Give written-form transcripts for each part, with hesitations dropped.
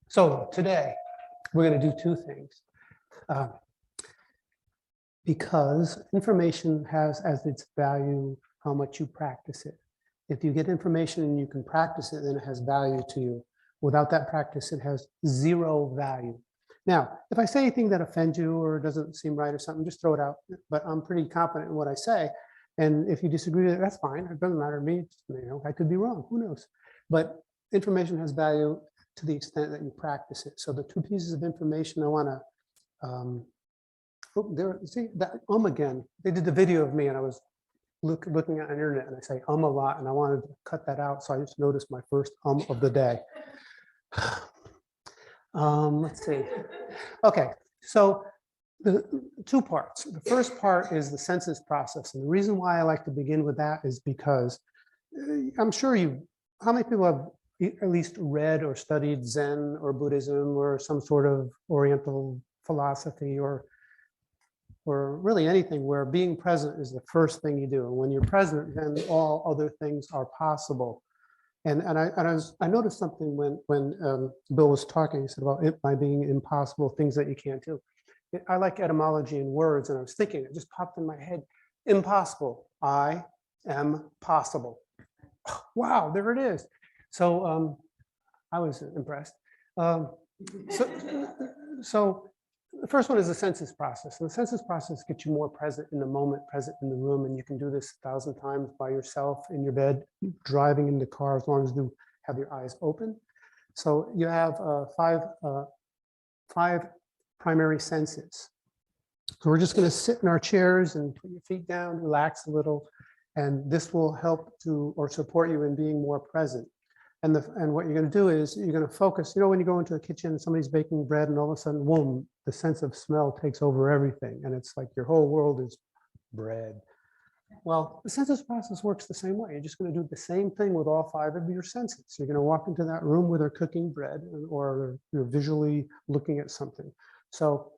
So today, we're going to do two things. Because information has as its value how much you practice it. If you get information and you can practice it, then it has value to you. Without that practice, it has zero value. Now, if I say anything that offends you or doesn't seem right or something, just throw it out. But I'm pretty confident in what I say. And if you disagree with it, that's fine. It doesn't matter to me. I could be wrong. Who knows? But information has value to the extent that you practice it. So the two pieces of information I want to there, see that again. They did the video of me, and I was looking at the internet, and I say a lot, and I wanted to cut that out, so I just noticed my first of the day. Let's see. Okay, so the two parts. The first part is the census process, and the reason why I like to begin with that is because I'm sure how many people have at least read or studied Zen or Buddhism or some sort of Oriental philosophy or really anything where being present is the first thing you do. And when you're present, then all other things are possible. And I noticed something when Bill was talking. He said about it by being impossible, things that you can't do. I like etymology in words, and I was thinking, it just popped in my head, impossible. I am possible. Wow, there it is. So I was impressed. So the first one is the census process. And the census process gets you more present in the moment, present in the room. And you can do this 1,000 times by yourself in your bed, driving in the car, as long as you have your eyes open. So you have five primary senses. So we're just going to sit in our chairs and put your feet down, relax a little. And this will help to or support you in being more present. And what you're going to do is you're going to focus. You know, when you go into a kitchen and somebody's baking bread, and all of a sudden, boom, the sense of smell takes over everything, and it's like your whole world is bread. Well, the census process works the same way. You're just going to do the same thing with all five of your senses. You're going to walk into that room where they're cooking bread, or you're visually looking at something. So,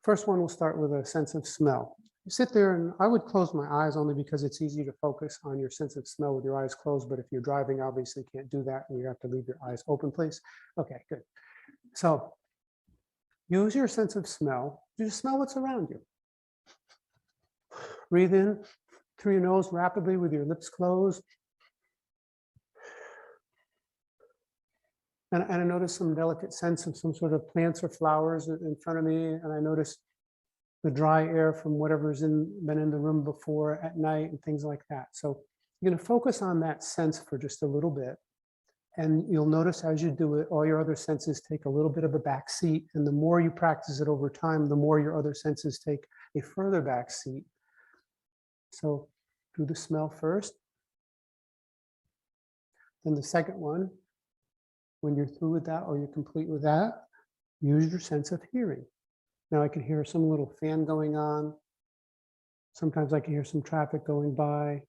first one, we'll start with a sense of smell. You sit there, and I would close my eyes only because it's easy to focus on your sense of smell with your eyes closed. But if you're driving, obviously you can't do that, and you have to leave your eyes open, please. Okay, good. So use your sense of smell. Just smell what's around you. Breathe in through your nose rapidly with your lips closed. And I notice some delicate sense of some sort of plants or flowers in front of me, and I notice the dry air from whatever's been in the room before at night and things like that. So you're going to focus on that sense for just a little bit. And you'll notice as you do it, all your other senses take a little bit of a back seat. And the more you practice it over time, the more your other senses take a further back seat. So do the smell first. Then the second one, when you're through with that or you're complete with that, use your sense of hearing. Now I can hear some little fan going on. Sometimes I can hear some traffic going by.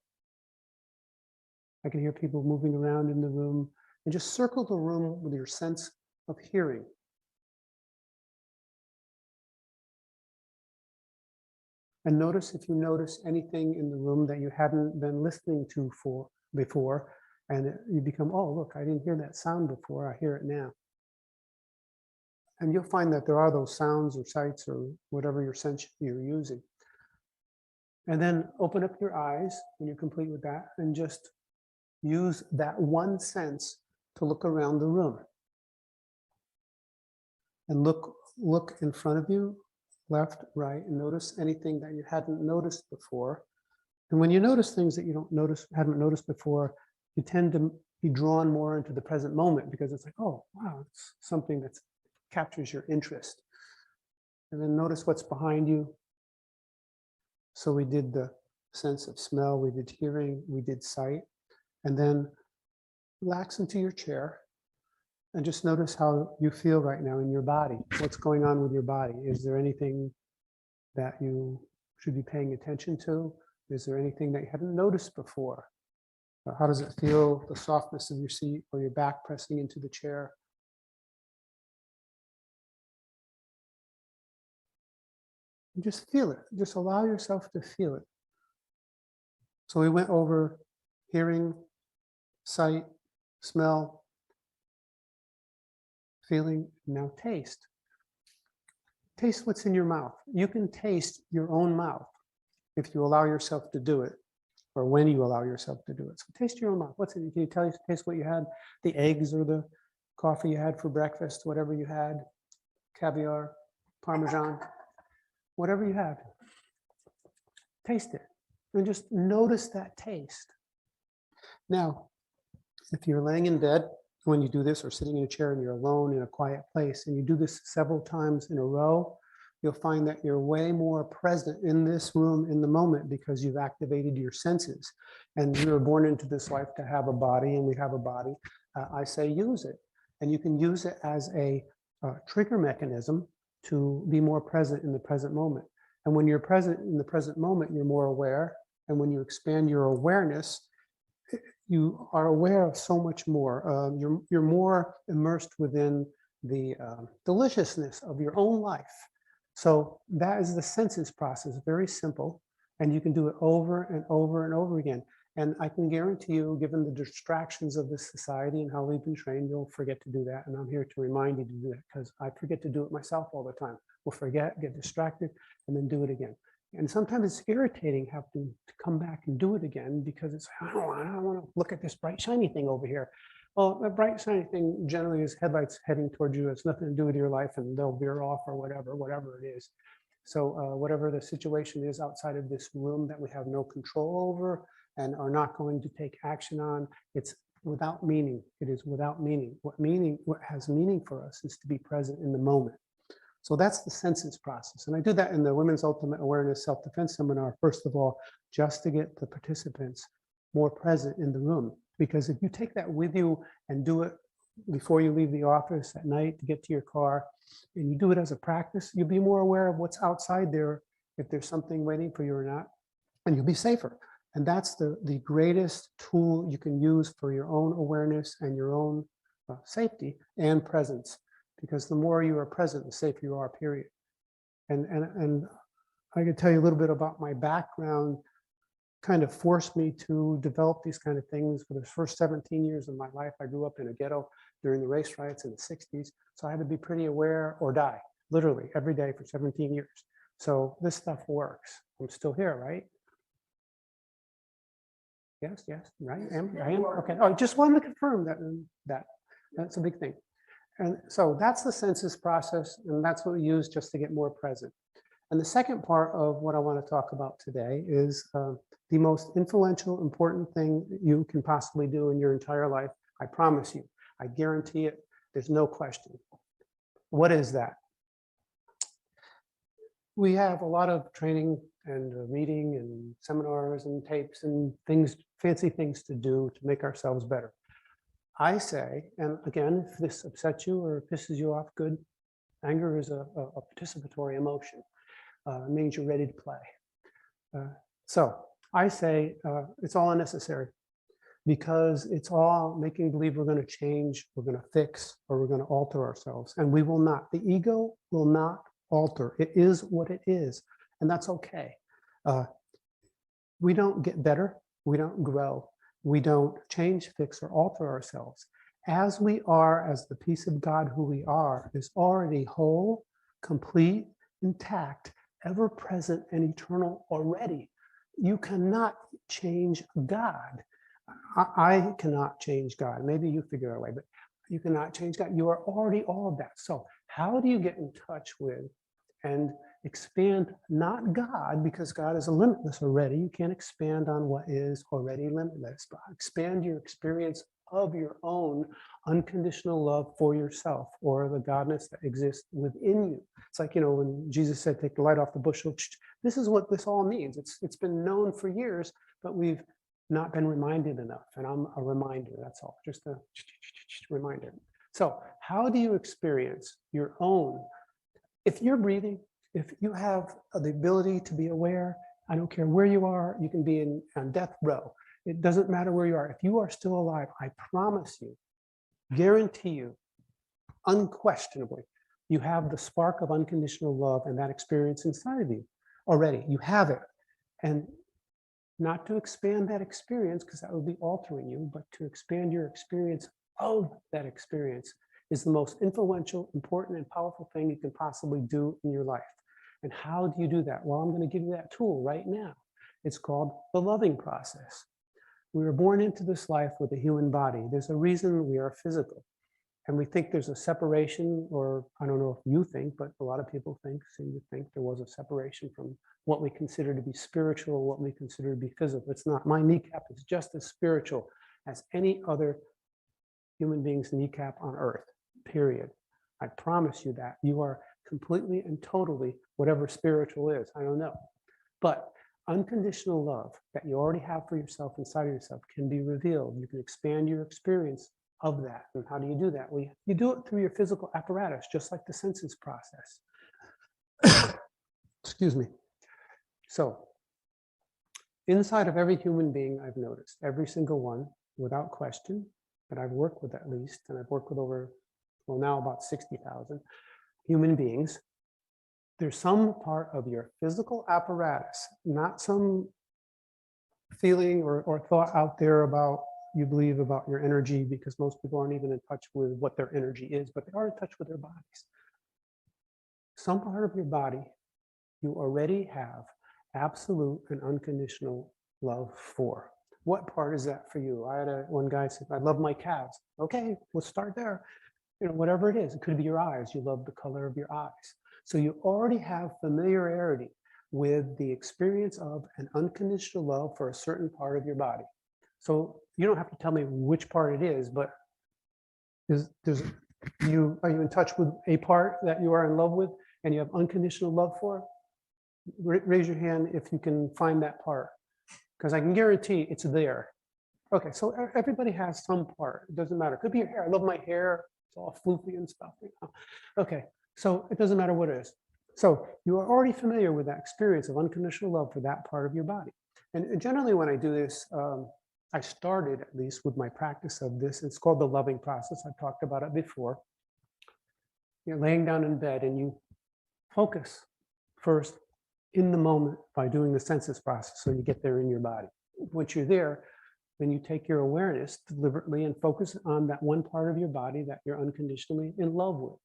I can hear people moving around in the room. And just circle the room with your sense of hearing. And notice if you notice anything in the room that you hadn't been listening to before, and you become, oh, look, I didn't hear that sound before, I hear it now. And you'll find that there are those sounds or sights or whatever your sense you're using. And then open up your eyes when you're complete with that, and just use that one sense to look around the room. And look in front of you, left, right, and notice anything that you hadn't noticed before. And when you notice things that you haven't noticed before, you tend to be drawn more into the present moment, because it's like, oh, wow, it's something that captures your interest. And then notice what's behind you. So we did the sense of smell, we did hearing, we did sight. And then relax into your chair and just notice how you feel right now in your body. What's going on with your body? Is there anything that you should be paying attention to? Is there anything that you hadn't noticed before? How does it feel, the softness of your seat or your back pressing into the chair? And just feel it. Just allow yourself to feel it. So we went over hearing, sight, smell, feeling. Now taste. Taste what's in your mouth. You can taste your own mouth if you allow yourself to do it, or when you allow yourself to do it. So taste your own mouth. What's in it? Can you taste what you had? The eggs or the coffee you had for breakfast, whatever you had, caviar, Parmesan, whatever you had. Taste it and just notice that taste. Now, if you're laying in bed when you do this, or sitting in a chair and you're alone in a quiet place, and you do this several times in a row, you'll find that you're way more present in this room in the moment because you've activated your senses. And we were born into this life to have a body, and we have a body. I say use it. And you can use it as a trigger mechanism to be more present in the present moment. And when you're present in the present moment, you're more aware. And when you expand your awareness, you are aware of so much more. You're more immersed within the deliciousness of your own life. So that is the census process, very simple. And you can do it over and over and over again. And I can guarantee you, given the distractions of this society and how we've been trained, you'll forget to do that. And I'm here to remind you to do that, because I forget to do it myself all the time. We'll forget, get distracted, and then do it again. And sometimes it's irritating having to come back and do it again, because it's, I don't want to look at this bright, shiny thing over here. Well, the bright, shiny thing generally is headlights heading towards you. It's nothing to do with your life, and they'll veer off or whatever it is. So whatever the situation is outside of this room that we have no control over and are not going to take action on, it's without meaning. It is without meaning. What has meaning for us is to be present in the moment. So that's the census process. And I do that in the Women's Ultimate Awareness Self-Defense Seminar, first of all, just to get the participants more present in the room. Because if you take that with you and do it before you leave the office at night to get to your car, and you do it as a practice, you'll be more aware of what's outside there, if there's something waiting for you or not, and you'll be safer. And that's the greatest tool you can use for your own awareness and your own safety and presence. Because the more you are present, the safer you are, period. And I could tell you a little bit about my background, kind of forced me to develop these kind of things. For the first 17 years of my life, I grew up in a ghetto during the race riots in the 60s. So I had to be pretty aware or die, literally every day for 17 years. So this stuff works. I'm still here, right? Yes, right? I am. Okay. Oh, I just wanted to confirm that's a big thing. And so that's the census process, and that's what we use just to get more present. And the second part of what I want to talk about today is the most influential, important thing you can possibly do in your entire life. I promise you, I guarantee it, there's no question. What is that? We have a lot of training and reading and seminars and tapes and things, fancy things to do to make ourselves better. I say, and again, if this upsets you or pisses you off, good. Anger is a participatory emotion. It means you're ready to play. So I say it's all unnecessary, because it's all making believe we're going to change, we're going to fix, or we're going to alter ourselves. And we will not. The ego will not alter. It is what it is, and that's okay. We don't get better. We don't grow. We don't change, fix, or alter ourselves. As we are, as the piece of God who we are, is already whole, complete, intact, ever present, and eternal already. You cannot change God. I cannot change God. Maybe you figure out a way, but you cannot change God. You are already all of that. So how do you get in touch with and expand, not God, because God is limitless already. You can't expand on what is already limitless, but expand your experience of your own unconditional love for yourself, or the godness that exists within you. It's like, when Jesus said, take the light off the bushel, this is what this all means. It's been known for years, but we've not been reminded enough. And I'm a reminder, that's all, just a reminder. So how do you experience your own, if you're breathing, if you have the ability to be aware, I don't care where you are, you can be on death row. It doesn't matter where you are. If you are still alive, I promise you, guarantee you, unquestionably, you have the spark of unconditional love and that experience inside of you already. You have it. And not to expand that experience, because that would be altering you, but to expand your experience of that experience is the most influential, important, and powerful thing you can possibly do in your life. And how do you do that? Well, I'm going to give you that tool right now. It's called the loving process. We were born into this life with a human body. There's a reason we are physical. And we think there's a separation, or I don't know if you think, but a lot of people seem to think there was a separation from what we consider to be spiritual, what we consider to be physical. It's not. My kneecap is just as spiritual as any other human being's kneecap on earth, period. I promise you that. You are completely and totally whatever spiritual is. I don't know. But unconditional love that you already have for yourself inside of yourself can be revealed. You can expand your experience of that. And how do you do that? Well, you do it through your physical apparatus, just like the census process. Excuse me. So inside of every human being, I've noticed, every single one, without question, that I've worked with at least, and I've worked with over, well, now about 60,000 human beings, there's some part of your physical apparatus, not some feeling or thought out there about you believe about your energy, because most people aren't even in touch with what their energy is, but they are in touch with their bodies. Some part of your body you already have absolute and unconditional love for. What part is that for you? I had one guy said, I love my calves. Okay, let's start there. You know, whatever it is, it could be your eyes. You love the color of your eyes. So you already have familiarity with the experience of an unconditional love for a certain part of your body. So you don't have to tell me which part it is, but are you in touch with a part that you are in love with and you have unconditional love for? Raise your hand if you can find that part, because I can guarantee it's there. Okay, so everybody has some part. It doesn't matter. It could be your hair. I love my hair. It's all floofy and stuff. You know? Okay, so it doesn't matter what it is. So you are already familiar with that experience of unconditional love for that part of your body. And generally when I do this, I started at least with my practice of this. It's called the loving process. I've talked about it before. You're laying down in bed and you focus first in the moment by doing the census process. So you get there in your body. Once you're there, then you take your awareness deliberately and focus on that one part of your body that you're unconditionally in love with.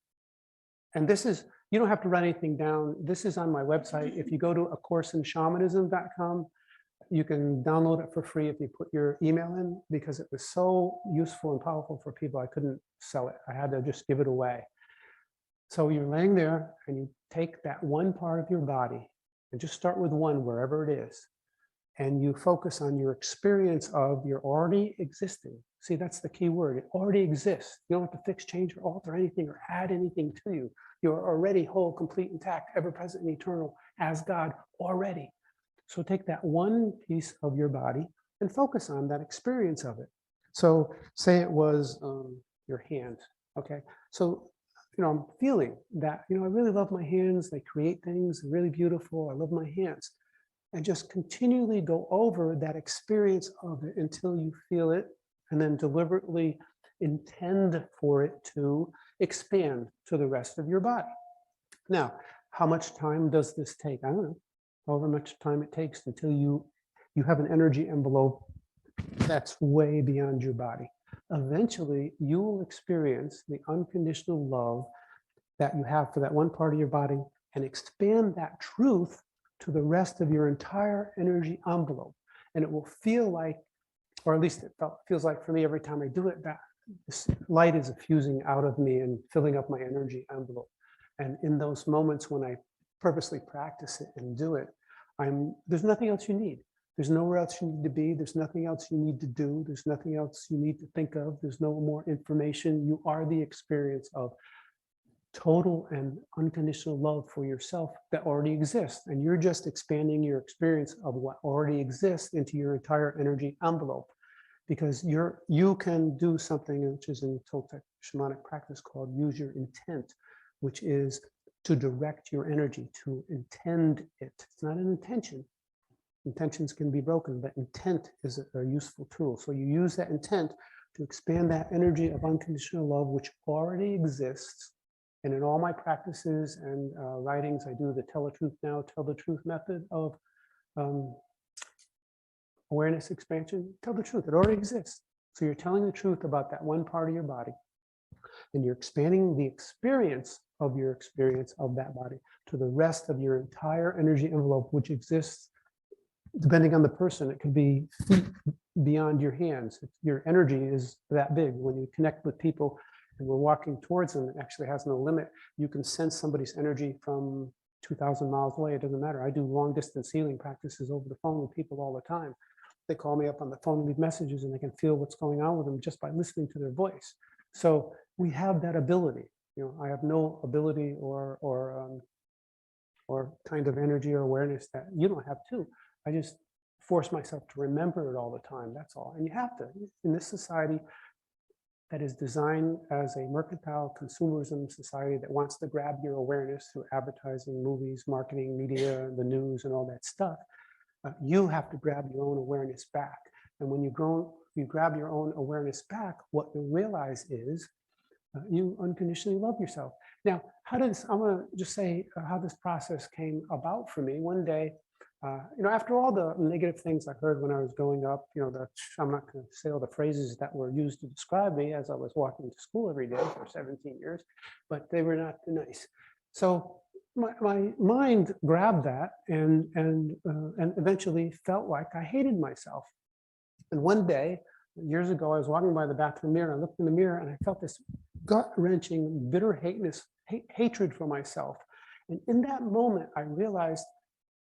And this is, you don't have to write anything down. This is on my website. If you go to acourseinshamanism.com, you can download it for free if you put your email in, because it was so useful and powerful for people. I couldn't sell it. I had to just give it away. So you're laying there and you take that one part of your body and just start with one, wherever it is. And you focus on your experience of your already existing. See, that's the key word. It already exists. You don't have to fix, change, or alter anything or add anything to you. You're already whole, complete, intact, ever present, and eternal as God already. So take that one piece of your body and focus on that experience of it. So say it was your hands, okay? So, you know, I'm feeling that, you know, I really love my hands. They create things, they're really beautiful. I love my hands. And just continually go over that experience of it until you feel it, and then deliberately intend for it to expand to the rest of your body. Now, how much time does this take? I don't know. However much time it takes until you have an energy envelope that's way beyond your body. Eventually, you will experience the unconditional love that you have for that one part of your body and expand that truth to the rest of your entire energy envelope. And it will feel like, or at least it feels like for me every time I do it, that this light is effusing out of me and filling up my energy envelope. And in those moments when I purposely practice it and do it, there's nothing else you need. There's nowhere else you need to be. There's nothing else you need to do. There's nothing else you need to think of. There's no more information. You are the experience of total and unconditional love for yourself that already exists. And you're just expanding your experience of what already exists into your entire energy envelope. Because you can do something which is in Toltec shamanic practice called use your intent, which is to direct your energy, to intend it. It's not an intention. Intentions can be broken, but intent is a useful tool. So you use that intent to expand that energy of unconditional love, which already exists. And in all my practices and writings, I do the tell the truth now, tell the truth method of awareness expansion. Tell the truth, it already exists. So you're telling the truth about that one part of your body. And you're expanding the experience of your experience of that body to the rest of your entire energy envelope, which exists, depending on the person. It could be feet beyond your hands. Your energy is that big. When you connect with people and we're walking towards them, it actually has no limit. You can sense somebody's energy from 2,000 miles away. It doesn't matter. I do long distance healing practices over the phone with people all the time. They call me up on the phone and leave messages, and I can feel what's going on with them just by listening to their voice. So we have that ability. You know, I have no ability or kind of energy or awareness that you don't have too. I just force myself to remember it all the time. That's all. And you have to. In this society that is designed as a mercantile consumerism society that wants to grab your awareness through advertising, movies, marketing, media, the news, and all that stuff, you have to grab your own awareness back. And when you grab your own awareness back, what you realize is you unconditionally love yourself. Now, I'm going to just say how this process came about for me. One day, you know, after all the negative things I heard when I was growing up, you know, I'm not going to say all the phrases that were used to describe me as I was walking to school every day for 17 years, but they were not nice. So my mind grabbed that and eventually felt like I hated myself. And one day, years ago, I was walking by the bathroom mirror, and I looked in the mirror and I felt this gut-wrenching, bitter hatred for myself. And in that moment, I realized,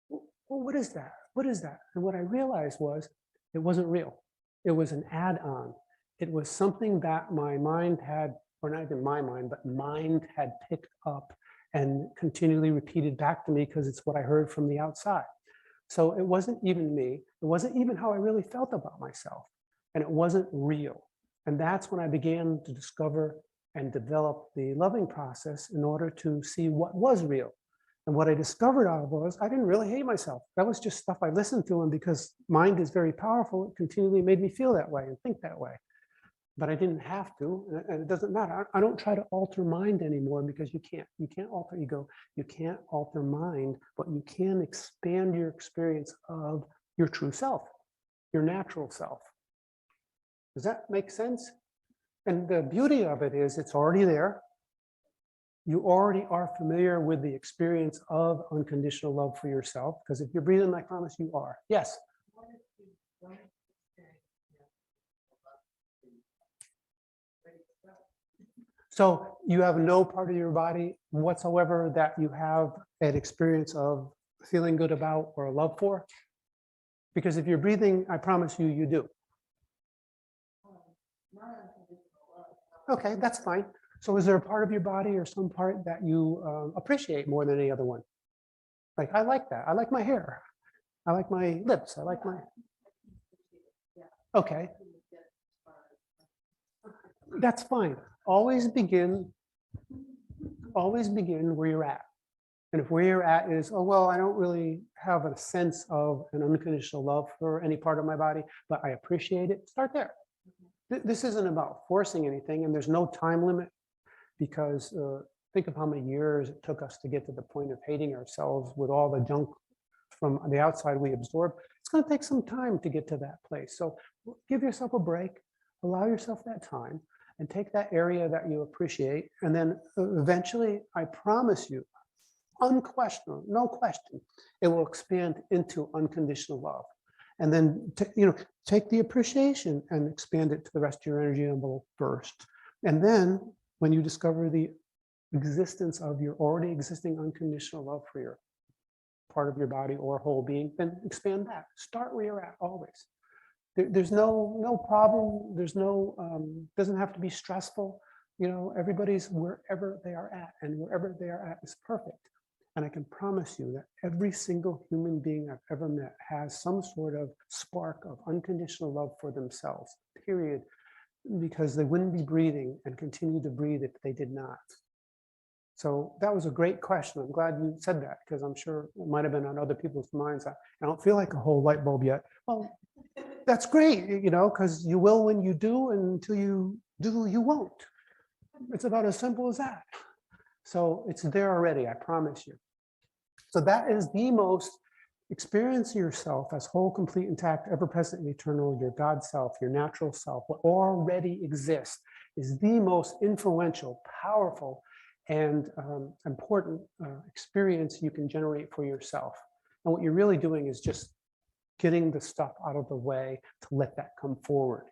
well, what is that? What is that? And what I realized was it wasn't real. It was an add-on. It was something that my mind had, or not even my mind, but mind had picked up and continually repeated back to me because it's what I heard from the outside. So it wasn't even me. It wasn't even how I really felt about myself. And it wasn't real. And that's when I began to discover and develop the loving process in order to see what was real. And what I discovered out of it was I didn't really hate myself. That was just stuff I listened to. And because mind is very powerful, it continually made me feel that way and think that way. But I didn't have to, and it doesn't matter. I don't try to alter mind anymore because you can't. You can't alter ego. You can't alter mind, but you can expand your experience of your true self, your natural self. Does that make sense? And the beauty of it is it's already there. You already are familiar with the experience of unconditional love for yourself, because if you're breathing, I promise you are. Yes? So you have no part of your body whatsoever that you have an experience of feeling good about or love for? Because if you're breathing, I promise you, you do. Okay, that's fine. So is there a part of your body or some part that you appreciate more than any other one? Like, I like that. I like my hair. I like my lips. I like my... Okay. That's fine. Always begin where you're at. And if where you're at is, oh, well, I don't really have a sense of an unconditional love for any part of my body, but I appreciate it, start there. This isn't about forcing anything, and there's no time limit, because think of how many years it took us to get to the point of hating ourselves with all the junk from the outside we absorb. It's going to take some time to get to that place. So give yourself a break, allow yourself that time, and take that area that you appreciate. And then eventually, I promise you, unquestionable, no question, it will expand into unconditional love. And then, take the appreciation and expand it to the rest of your energy envelope first. And then when you discover the existence of your already existing unconditional love for your part of your body or whole being, then expand that. Start where you're at always. There's no problem. There's no, doesn't have to be stressful. Everybody's wherever they are at, and wherever they are at is perfect. And I can promise you that every single human being I've ever met has some sort of spark of unconditional love for themselves, period, because they wouldn't be breathing and continue to breathe if they did not. So that was a great question. I'm glad you said that, because I'm sure it might have been on other people's minds. I don't feel like a whole light bulb yet. Well, that's great, because you will when you do, and until you do, you won't. It's about as simple as that. So it's there already, I promise you. So that is the most Experience yourself as whole, complete, intact, ever-present, and eternal. Your God self, your natural self, what already exists, is the most influential, powerful, and important experience you can generate for yourself. And what you're really doing is just getting the stuff out of the way to let that come forward.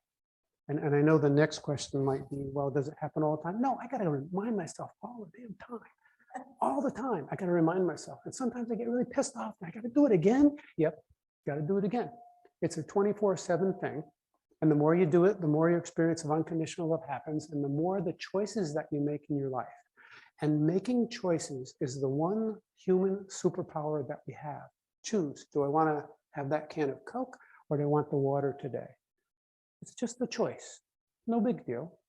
And I know the next question might be, well, does it happen all the time? No, I got to remind myself all the damn time. All the time, I got to remind myself. And sometimes I get really pissed off. I got to do it again. Yep, got to do it again. It's a 24/7 thing. And the more you do it, the more your experience of unconditional love happens, and the more the choices that you make in your life. And making choices is the one human superpower that we have. Choose. Do I want to have that can of Coke, or do I want the water today? It's just the choice. No big deal.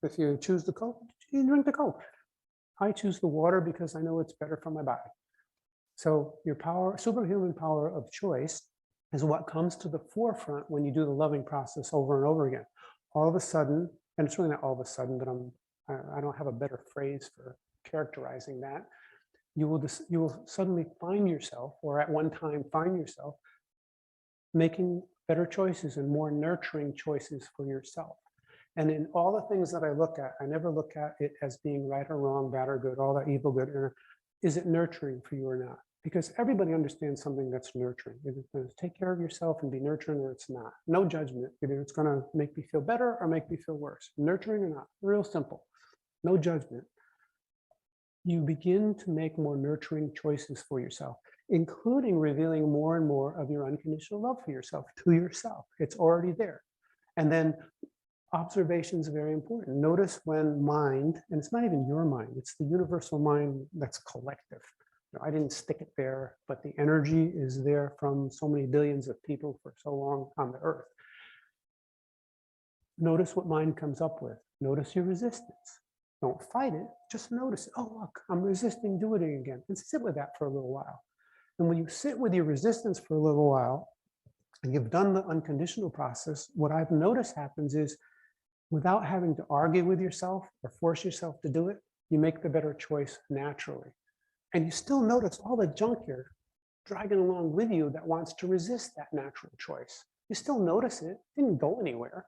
If you choose the Coke, you drink the Coke. I choose the water because I know it's better for my body. So your power, superhuman power of choice, is what comes to the forefront when you do the loving process over and over again. All of a sudden, and it's really not all of a sudden, but I don't have a better phrase for characterizing that. You will suddenly find yourself, or at one time find yourself, making better choices and more nurturing choices for yourself. And in all the things that I look at, I never look at it as being right or wrong, bad or good, all that evil, good. Is it nurturing for you or not? Because everybody understands something that's nurturing. Either it's going to take care of yourself and be nurturing, or it's not. No judgment. Either it's going to make me feel better or make me feel worse. Nurturing or not. Real simple. No judgment. You begin to make more nurturing choices for yourself, including revealing more and more of your unconditional love for yourself to yourself. It's already there. And then observation is very important. Notice when mind, and it's not even your mind, it's the universal mind that's collective. I didn't stick it there, but the energy is there from so many billions of people for so long on the earth. Notice what mind comes up with. Notice your resistance. Don't fight it, just notice it. Oh, look, I'm resisting doing it again. And sit with that for a little while. And when you sit with your resistance for a little while, and you've done the unconditional process, what I've noticed happens is, without having to argue with yourself or force yourself to do it, you make the better choice naturally. And you still notice all the junk you're dragging along with you that wants to resist that natural choice. You still notice it. It didn't go anywhere.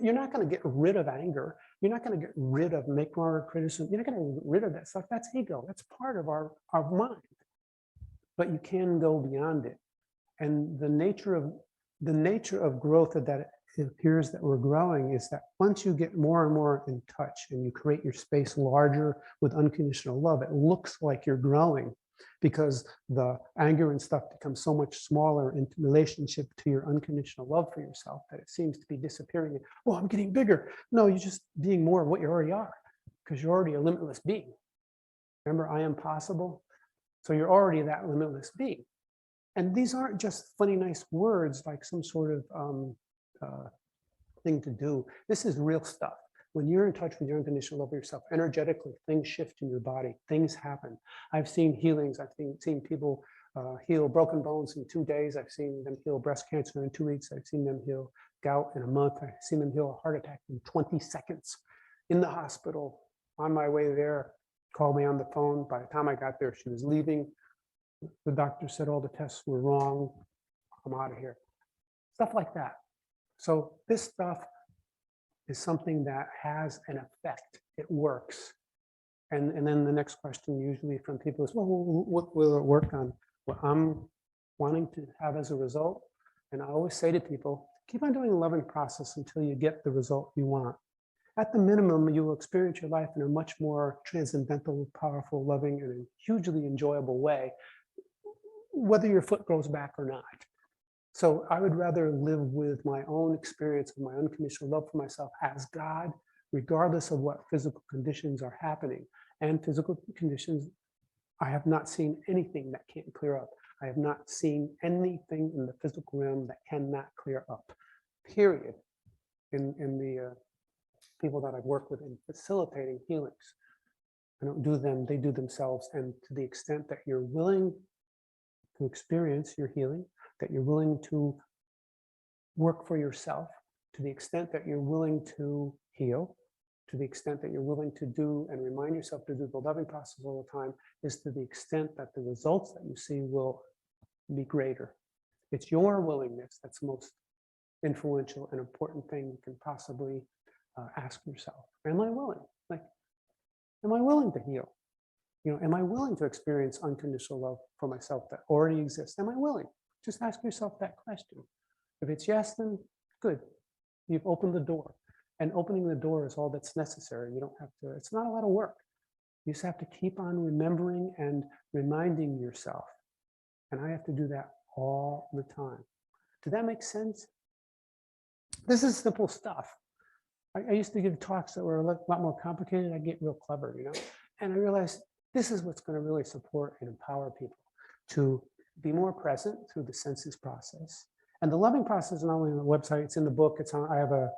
You're not going to get rid of anger. You're not going to get rid of make more criticism. You're not going to get rid of that stuff. That's ego. That's part of our mind. But you can go beyond it. And the nature of growth that it appears that we're growing is that once you get more and more in touch and you create your space larger with unconditional love, it looks like you're growing, because the anger and stuff becomes so much smaller in relationship to your unconditional love for yourself that it seems to be disappearing. Oh, I'm getting bigger. No, you're just being more of what you already are, because you're already a limitless being. Remember, I am possible. So you're already that limitless being. And these aren't just funny, nice words like some sort of thing to do. This is real stuff. When you're in touch with your unconditional love of yourself, energetically, things shift in your body. Things happen. I've seen healings. I've seen people heal broken bones in 2 days. I've seen them heal breast cancer in 2 weeks. I've seen them heal gout in a month. I've seen them heal a heart attack in 20 seconds. In the hospital, on my way there, called me on the phone. By the time I got there, she was leaving. The doctor said all the tests were wrong. I'm out of here. Stuff like that. So this stuff is something that has an effect. It works. And then the next question usually from people is, well, what will it work on? What I'm wanting to have as a result. And I always say to people, keep on doing the loving process until you get the result you want. At the minimum, you will experience your life in a much more transcendental, powerful, loving, and a hugely enjoyable way, whether your foot grows back or not. So I would rather live with my own experience of my unconditional love for myself as God, regardless of what physical conditions are happening. And physical conditions, I have not seen anything that can't clear up. I have not seen anything in the physical realm that cannot clear up, period, in the people that I've worked with in facilitating healings. I don't do them, they do themselves. And to the extent that you're willing to experience your healing, that you're willing to work for yourself, to the extent that you're willing to heal, to the extent that you're willing to do and remind yourself to do the loving process all the time, is to the extent that the results that you see will be greater. It's your willingness that's the most influential and important thing you can possibly ask yourself. Am I willing? Like, am I willing to heal? You know, am I willing to experience unconditional love for myself that already exists? Am I willing? Just ask yourself that question. If it's yes, then good. You've opened the door. And opening the door is all that's necessary. You don't have to, it's not a lot of work. You just have to keep on remembering and reminding yourself. And I have to do that all the time. Did that make sense? This is simple stuff. I used to give talks that were a lot more complicated. I get real clever, you know? And I realized this is what's going to really support and empower people to be more present through the census process. And the loving process is not only on the website, it's in the book. It's on, I have a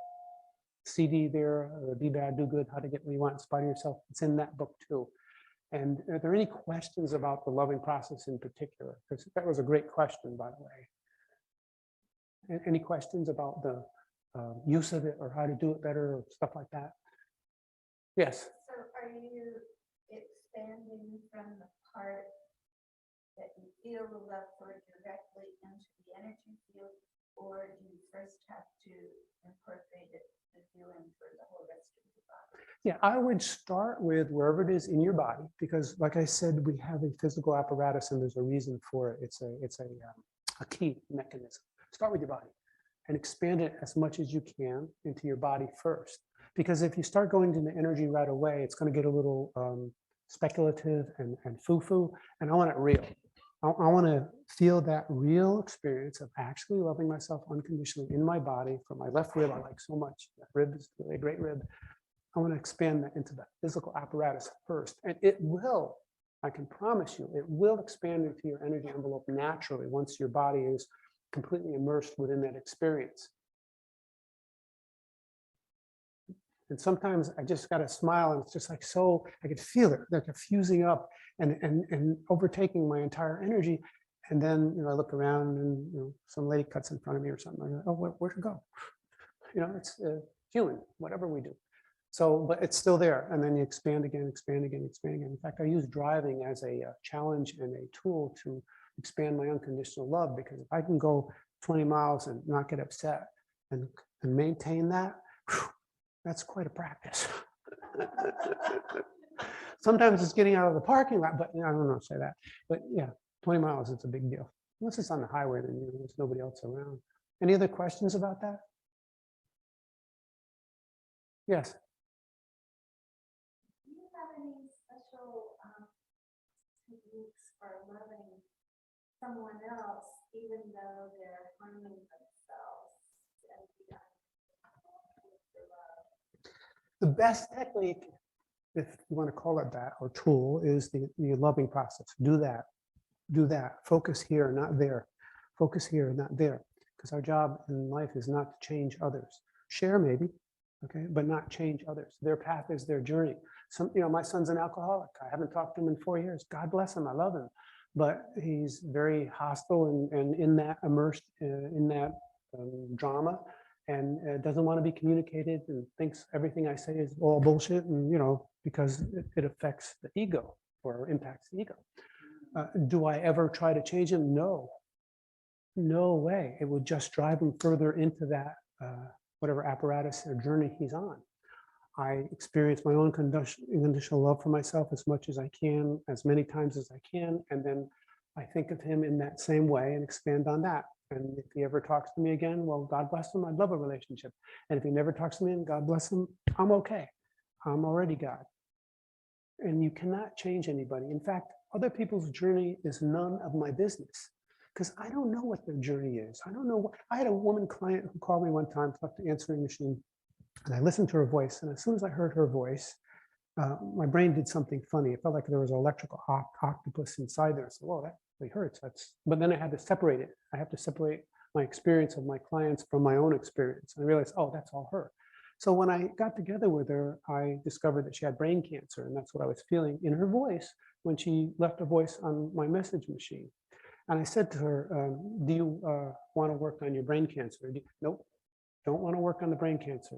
CD there, Be Bad, Do Good, How to Get What You Want, Inspire Yourself. It's in that book too. And are there any questions about the loving process in particular? Because that was a great question, by the way. Any questions about the use of it or how to do it better or stuff like that? Yes. So are you expanding from the part that you feel the love for directly into the energy field, or do you first have to incorporate it, the feeling for the whole rest of the body? Yeah, I would start with wherever it is in your body, because like I said, we have a physical apparatus and there's a reason for it. It's a key mechanism. Start with your body and expand it as much as you can into your body first. Because if you start going into the energy right away, it's going to get a little speculative and foo-foo, and I want it real. I want to feel that real experience of actually loving myself unconditionally in my body. For my left rib, I like so much. That rib is really a great rib. I want to expand that into the physical apparatus first. And it will, I can promise you, it will expand into your energy envelope naturally once your body is completely immersed within that experience. And sometimes I just got to smile and it's just like, so I could feel it, like fusing up and overtaking my entire energy. And then, you know, I look around and, you know, some lady cuts in front of me or something. I go, oh, where'd it go? You know, it's human, whatever we do. So, but it's still there. And then you expand again, expand again, expand again. In fact, I use driving as a challenge and a tool to expand my unconditional love, because if I can go 20 miles and not get upset and maintain that, whew, that's quite a practice. Sometimes it's getting out of the parking lot, but you know, I don't know, say that. But yeah, 20 miles, it's a big deal. Unless it's on the highway, then you know, there's nobody else around. Any other questions about that? Yes. Do you have any special techniques for loving someone else, even though they're harming themselves? The best technique, if you want to call it that, or tool, is the loving process. Do that. Do that. Focus here, not there. Focus here, not there. Because our job in life is not to change others. Share maybe, okay, but not change others. Their path is their journey. Some, you know, my son's an alcoholic. I haven't talked to him in 4 years. God bless him. I love him. But he's very hostile and in that, immersed in that drama, and doesn't want to be communicated and thinks everything I say is all bullshit, and you know, because it affects the ego or impacts the ego. Do I ever try to change him? No. No way. It would just drive him further into that whatever apparatus or journey he's on. I experience my own unconditional love for myself as much as I can, as many times as I can, and then I think of him in that same way and expand on that. And if he ever talks to me again, well, God bless him, I'd love a relationship. And if he never talks to me, and God bless him, I'm okay. I'm already God. And you cannot change anybody. In fact, other people's journey is none of my business, because I don't know what their journey is. I don't know what, I had a woman client who called me one time, left the answering machine, and I listened to her voice. And as soon as I heard her voice, my brain did something funny. It felt like there was an electrical octopus inside there. So, whoa, that really hurts. But then I had to separate it. I have to separate my experience of my clients from my own experience. And I realized, oh, that's all her. So when I got together with her, I discovered that she had brain cancer. And that's what I was feeling in her voice when she left a voice on my message machine. And I said to her, do you want to work on your brain cancer? Nope. Don't want to work on the brain cancer.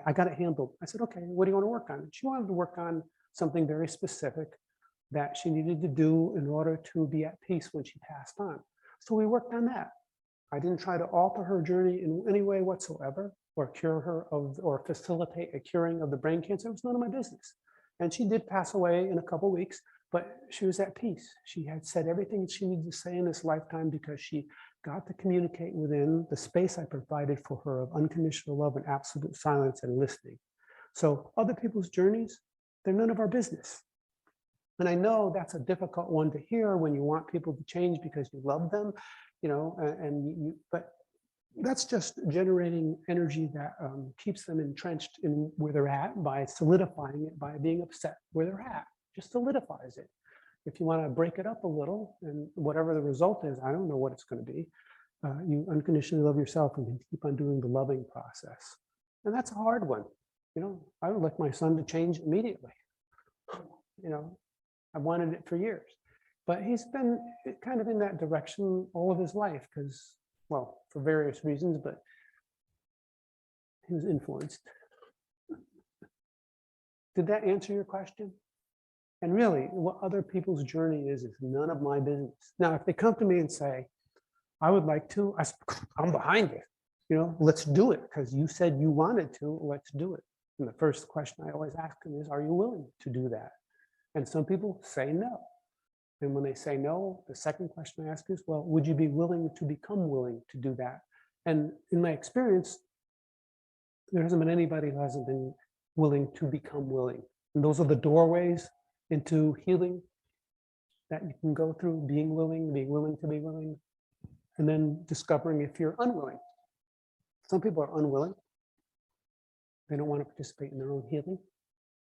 I got it handled. I said, okay, what do you want to work on? She wanted to work on something very specific that she needed to do in order to be at peace when she passed on. So we worked on that. I didn't try to alter her journey in any way whatsoever, or cure her of, or facilitate a curing of the brain cancer. It was none of my business. And she did pass away in a couple of weeks, but she was at peace. She had said everything she needed to say in this lifetime because she got to communicate within the space I provided for her of unconditional love and absolute silence and listening. So other people's journeys, they're none of our business. And I know that's a difficult one to hear when you want people to change because you love them, you know, but that's just generating energy that keeps them entrenched in where they're at by solidifying it, by being upset where they're at, just solidifies it. If you want to break it up a little, and whatever the result is, I don't know what it's going to be, you unconditionally love yourself and can keep on doing the loving process. And that's a hard one. You know, I would like my son to change immediately. You know, I've wanted it for years, but he's been kind of in that direction all of his life because, well, for various reasons, but he was influenced. Did that answer your question? And really, what other people's journey is none of my business. Now, if they come to me and say, I would like to, I'm behind you. You know, let's do it because you said you wanted to, let's do it. And the first question I always ask them is, are you willing to do that? And some people say no. And when they say no, the second question I ask is, well, would you be willing to become willing to do that? And in my experience, there hasn't been anybody who hasn't been willing to become willing. And those are the doorways into healing that you can go through, being willing to be willing, and then discovering if you're unwilling. Some people are unwilling. They don't want to participate in their own healing.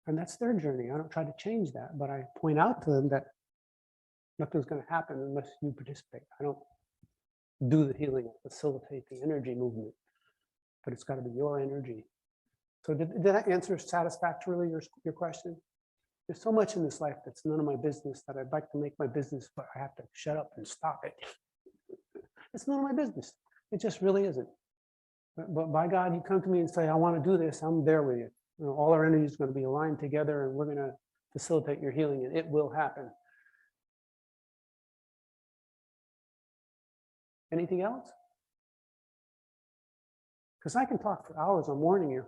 And that's their journey. I don't try to change that, but I point out to them that nothing's going to happen unless you participate. I don't do the healing, facilitate the energy movement, but it's got to be your energy. So did that answer satisfactorily your question? There's so much in this life that's none of my business that I'd like to make my business, but I have to shut up and stop it. It's none of my business. It just really isn't. But by God, you come to me and say, I want to do this, I'm there with you. You know, all our energy is going to be aligned together and we're going to facilitate your healing and it will happen. Anything else? Because I can talk for hours, I'm warning you.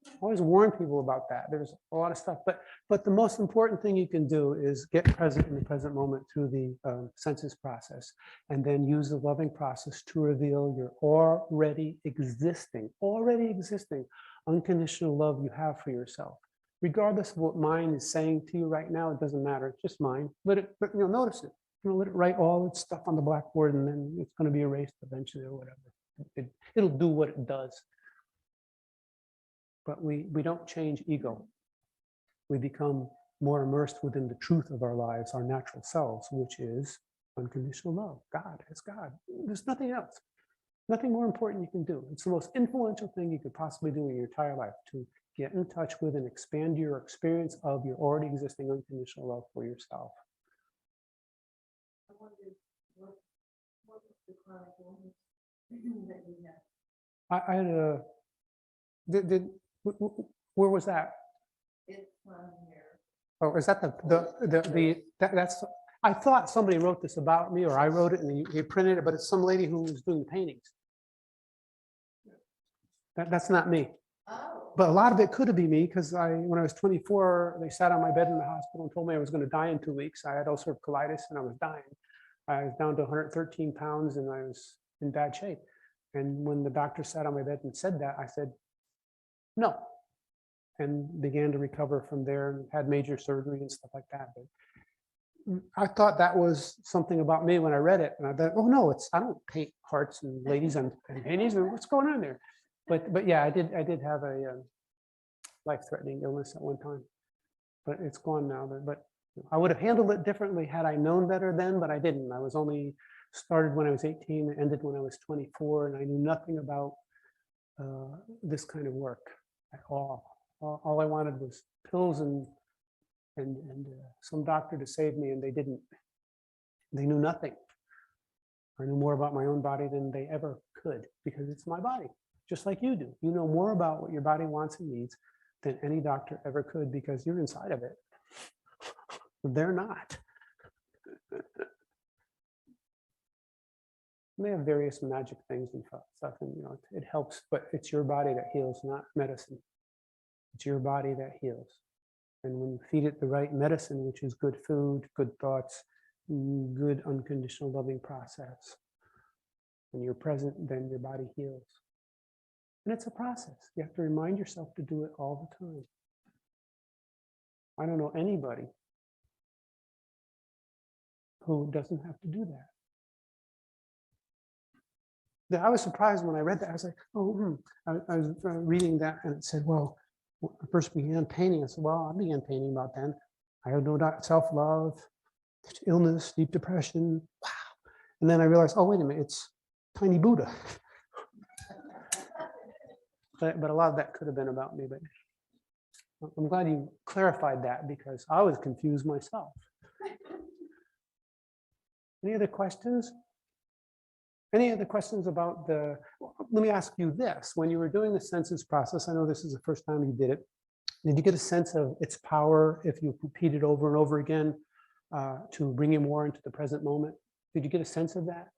I always warn people about that. There's a lot of stuff, but the most important thing you can do is get present in the present moment through the census process, and then use the loving process to reveal your already existing unconditional love you have for yourself. Regardless of what mind is saying to you right now, it doesn't matter. It's just mind. Let it, but you know, notice it. You know, let it write all its stuff on the blackboard, and then it's going to be erased eventually or whatever. It'll do what it does. But we don't change ego. We become more immersed within the truth of our lives, our natural selves, which is unconditional love. God, it's God. There's nothing else. Nothing more important you can do. It's the most influential thing you could possibly do in your entire life, to get in touch with and expand your experience of your already existing unconditional love for yourself. I wondered, what was the chronic illness that you had? I had a, where was that? It's on here. Oh, is that that's, I thought somebody wrote this about me, or I wrote it and you printed it, but it's some lady who was doing paintings. That's not me. Oh. But a lot of it could be me, because when I was 24, they sat on my bed in the hospital and told me I was going to die in 2 weeks. I had ulcerative colitis and I was dying. I was down to 113 pounds and I was in bad shape. And when the doctor sat on my bed and said that, I said, no, and began to recover from there and had major surgery and stuff like that. But I thought that was something about me when I read it. And I thought, oh no, I don't paint hearts and ladies and panties. What's going on there? But yeah, I did have a life-threatening illness at one time, but it's gone now. But I would have handled it differently had I known better then, but I didn't. I was only started when I was 18, ended when I was 24, and I knew nothing about this kind of work at all. All I wanted was pills and some doctor to save me, and they didn't. They knew nothing. I knew more about my own body than they ever could, because it's my body, just like you do. You know more about what your body wants and needs than any doctor ever could, because you're inside of it. They're not. And they have various magic things and stuff, and you know, it helps, but it's your body that heals, not medicine. It's your body that heals. And when you feed it the right medicine, which is good food, good thoughts, good unconditional loving process, when you're present, then your body heals. And it's a process. You have to remind yourself to do it all the time. I don't know anybody who doesn't have to do that. Yeah, I was surprised when I read that. I was like, oh, I was reading that and it said, well, when I first began painting, I said, well, I began painting about then. I had no doubt self-love, illness, deep depression. Wow. And then I realized, oh, wait a minute, it's tiny Buddha. But a lot of that could have been about me. But I'm glad you clarified that because I was confused myself. Any other questions? Any other questions about the, let me ask you this. When you were doing the census process, I know this is the first time you did it. Did you get a sense of its power if you repeat it over and over again to bring you more into the present moment? Did you get a sense of that?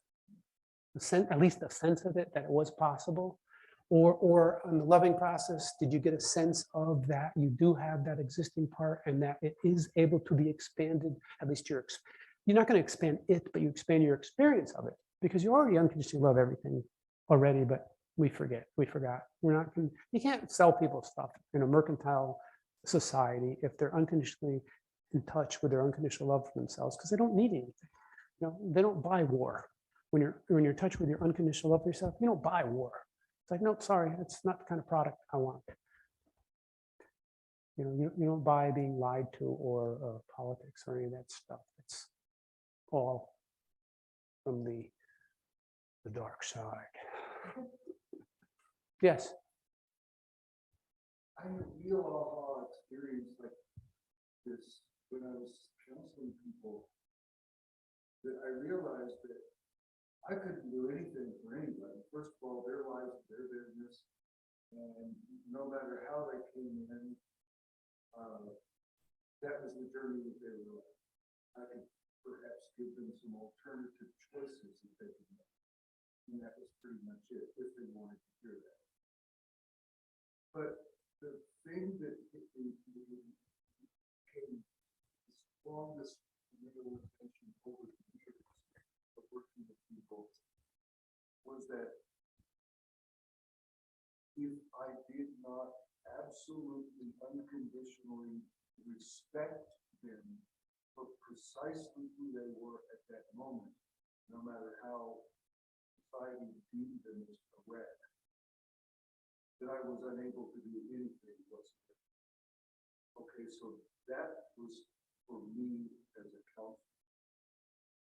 At least a sense of it, that it was possible? Or on the loving process, did you get a sense of that you do have that existing part and that it is able to be expanded? At least you're not going to expand it, but you expand your experience of it. Because you already unconditionally love everything already, but we forgot. We're not. You can't sell people stuff in a mercantile society if they're unconditionally in touch with their unconditional love for themselves, because they don't need anything. You know, they don't buy war. When you're in touch with your unconditional love for yourself, you don't buy war. It's like, no, sorry, it's not the kind of product I want. You know, you don't buy being lied to or politics or any of that stuff. It's all from the dark side. Yes. I had a real aha experience like this when I was counseling people, that I realized that I couldn't do anything for anybody. First of all, their lives, their business, and no matter how they came in, that was the journey that they were on. I could perhaps give them some alternative choices that they could make. And that was pretty much it, if they wanted to hear that. But the thing that became the strongest realization over the years of working with people was that if I did not absolutely unconditionally respect them for precisely who they were at that moment, no matter how society deemed them as correct, that I was unable to do anything whatsoever. Okay, so that was for me as a counselor.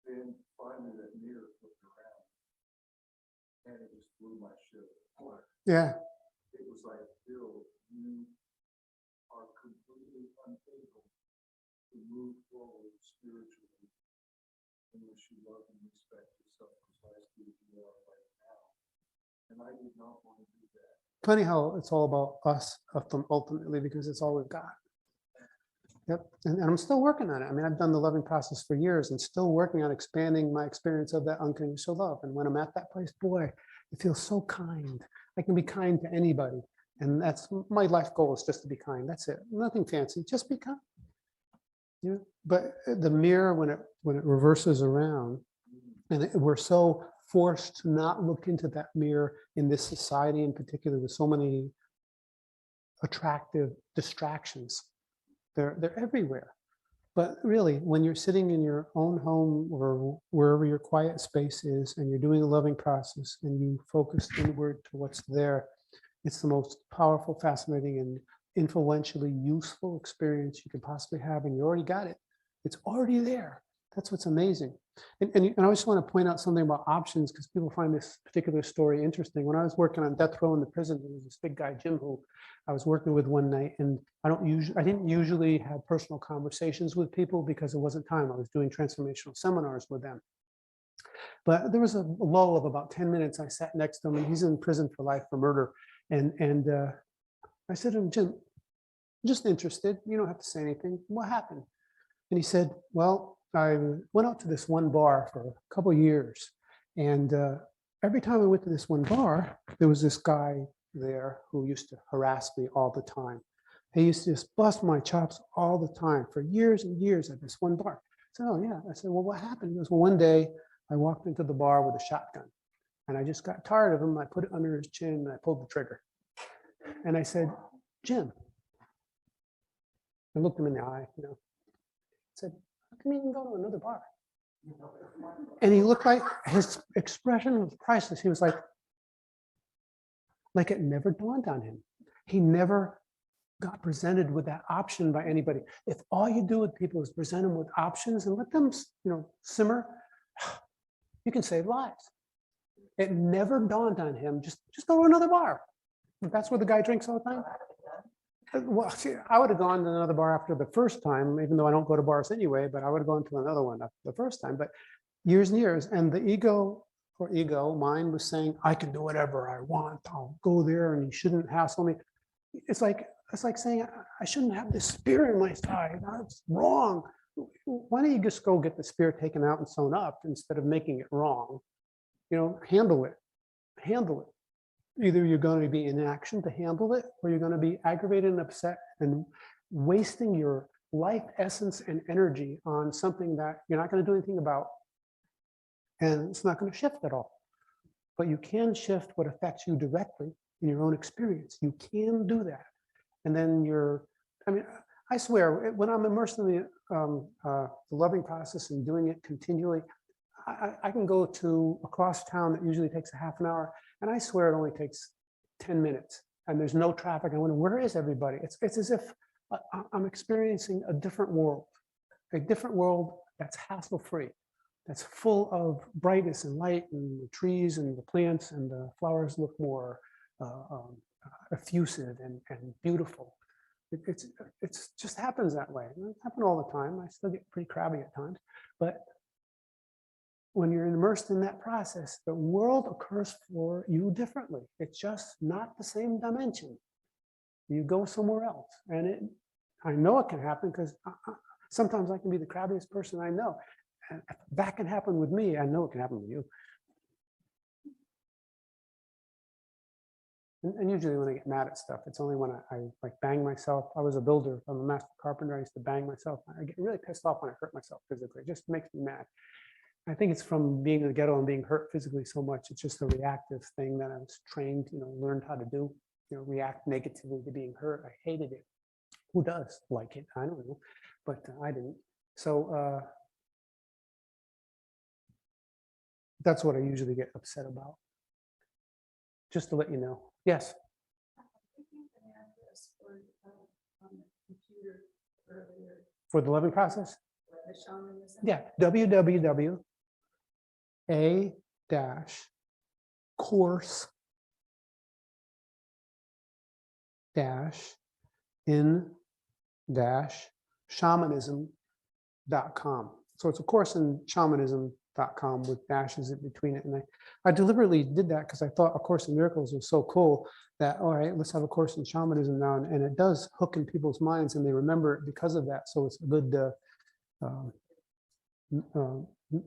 Then finally that mirror flipped around and it just blew my shit apart. Yeah. It was like, Bill, you are completely unable to move forward spiritually unless you love and respect yourself precisely as you are right now. And I did not want to do that. Funny how it's all about us ultimately, because it's all we've got. Yep. And I'm still working on it. I mean, I've done the loving process for years and still working on expanding my experience of that unconditional love. And when I'm at that place, boy, it feels so kind. I can be kind to anybody. And that's my life goal, is just to be kind. That's it. Nothing fancy, just be kind. Yeah. But the mirror, when it reverses around, and we're so forced to not look into that mirror in this society in particular, with so many attractive distractions. They're everywhere. But really, when you're sitting in your own home or wherever your quiet space is, and you're doing a loving process and you focus inward to what's there, it's the most powerful, fascinating, and influentially useful experience you could possibly have. And you already got it. It's already there. That's what's amazing. And I just want to point out something about options, because people find this particular story interesting. When I was working on death row in the prison, there was this big guy, Jim, who I was working with one night, and I didn't usually have personal conversations with people because it wasn't time. I was doing transformational seminars with them. But there was a lull of about 10 minutes. I sat next to him, and he's in prison for life for murder. And I said to him, Jim, I'm just interested. You don't have to say anything. What happened? And he said, well, I went out to this one bar for a couple of years, and every time I went to this one bar, there was this guy there who used to harass me all the time. He used to just bust my chops all the time for years and years at this one bar. So, oh yeah, I said, well, what happened? He goes, well, one day I walked into the bar with a shotgun and I just got tired of him. I put it under his chin and I pulled the trigger. And I said, Jim, I looked him in the eye, I said, how come you didn't go to another bar? And he looked like, his expression was priceless. He was like it never dawned on him. He never got presented with that option by anybody. If all you do with people is present them with options and let them, simmer, you can save lives. It never dawned on him, just go to another bar. That's where the guy drinks all the time. Well, see, I would have gone to another bar after the first time, even though I don't go to bars anyway, but I would have gone to another one after the first time. But years and years, and the ego, mine was saying, I can do whatever I want. I'll go there and you shouldn't hassle me. It's like saying, I shouldn't have this spear in my side. That's wrong. Why don't you just go get the spear taken out and sewn up instead of making it wrong? Handle it. Either you're going to be in action to handle it, or you're going to be aggravated and upset and wasting your life essence and energy on something that you're not going to do anything about. And it's not going to shift at all. But you can shift what affects you directly in your own experience. You can do that. And then I swear, when I'm immersed in the loving process and doing it continually, I can go to across town that usually takes a half an hour, and I swear it only takes 10 minutes, and there's no traffic. I wonder, where is everybody? It's as if I'm experiencing a different world that's hassle-free, that's full of brightness and light, and the trees and the plants and the flowers look more effusive and beautiful. It just happens that way. It doesn't happen all the time. I still get pretty crabby at times, but when you're immersed in that process, the world occurs for you differently. It's just not the same dimension. You go somewhere else. And I know it can happen because sometimes I can be the crabbiest person I know. And if that can happen with me, I know it can happen with you. And usually when I get mad at stuff, it's only when I like bang myself. I was a builder. I'm a master carpenter. I used to bang myself. I get really pissed off when I hurt myself physically. It just makes me mad. I think it's from being in the ghetto and being hurt physically so much. It's just a reactive thing that I was trained, learned how to do, react negatively to being hurt. I hated it. Who does like it? I don't know, but I didn't. So that's what I usually get upset about. Just to let you know. Yes. For the loving process? Yeah, www.a-course-in-shamanism.com. So it's a course in shamanism.com with dashes in between it. And I deliberately did that because I thought A Course in Miracles was so cool that, all right, let's have a course in shamanism now. And it does hook in people's minds and they remember it because of that. So it's a good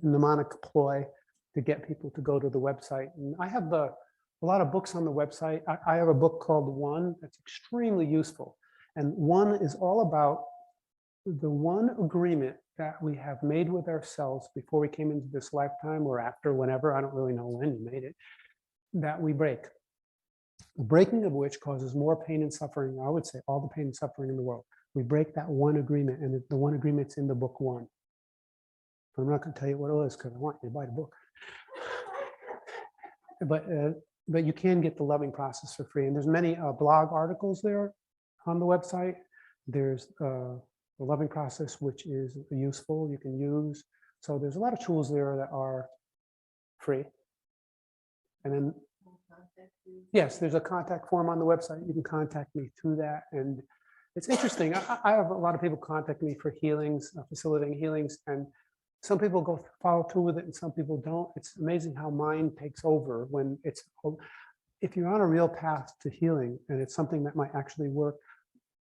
mnemonic ploy to get people to go to the website. And I have a lot of books on the website. I have a book called One that's extremely useful. And One is all about the one agreement that we have made with ourselves before we came into this lifetime or after, whenever, I don't really know when you made it, that we break. The breaking of which causes more pain and suffering. I would say all the pain and suffering in the world. We break that one agreement, and the one agreement's in the book One. But I'm not going to tell you what it was because I want you to buy the book. But you can get the loving process for free. And there's many blog articles there on the website. There's the loving process, which is useful, you can use. So there's a lot of tools there that are free. And then, yes, there's a contact form on the website. You can contact me through that. And it's interesting. I have a lot of people contact me for healings, facilitating healings. And some people follow through with it and some people don't. It's amazing how mind takes over when if you're on a real path to healing and it's something that might actually work,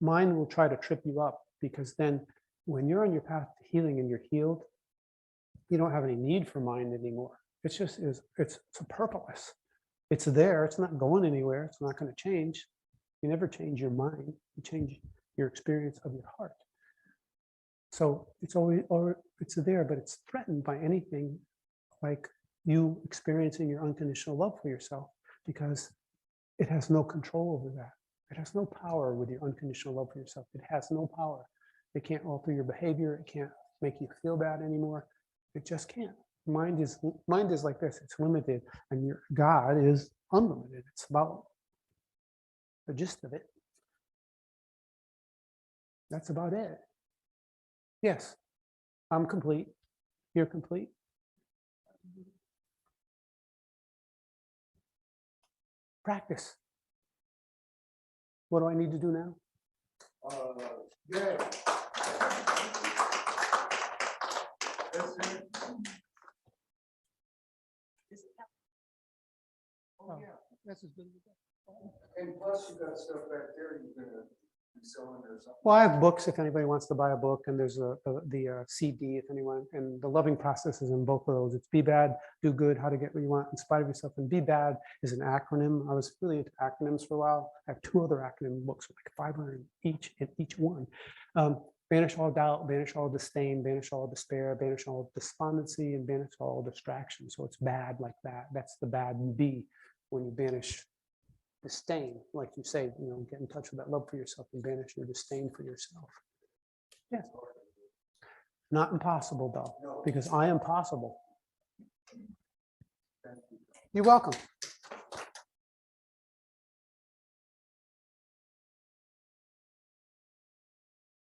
mind will try to trip you up, because then when you're on your path to healing and you're healed, you don't have any need for mind anymore. It's just it's superfluous. It's there. It's not going anywhere. It's not going to change. You never change your mind. You change your experience of your heart. So it's always, or it's there, but it's threatened by anything like you experiencing your unconditional love for yourself, because it has no control over that. It has no power with your unconditional love for yourself. It has no power. It can't alter your behavior. It can't make you feel bad anymore. It just can't. Mind is like this. It's limited, and your God is unlimited. It's about the gist of it. That's about it. Yes, I'm complete. You're complete. Practice. What do I need to do now? Yeah. That's it. Oh, yeah. That's as good as it gets. And plus you got stuff back there you're gonna be selling or something. Well, I have books if anybody wants to buy a book, and there's the CD if anyone, and the loving process is in both of those. It's Be Bad, Do Good, How to Get What You Want in Spite of Yourself. And Be Bad is an acronym. I was really into acronyms for a while. I have 2 other acronym books, like 500 each in each one. Banish all doubt, banish all disdain, banish all despair, banish all despondency, and banish all distraction. So it's bad like that. That's the bad B when you banish disdain, like you say, get in touch with that love for yourself and banish your disdain for yourself. Yes. Not impossible though, because I am possible. You're welcome.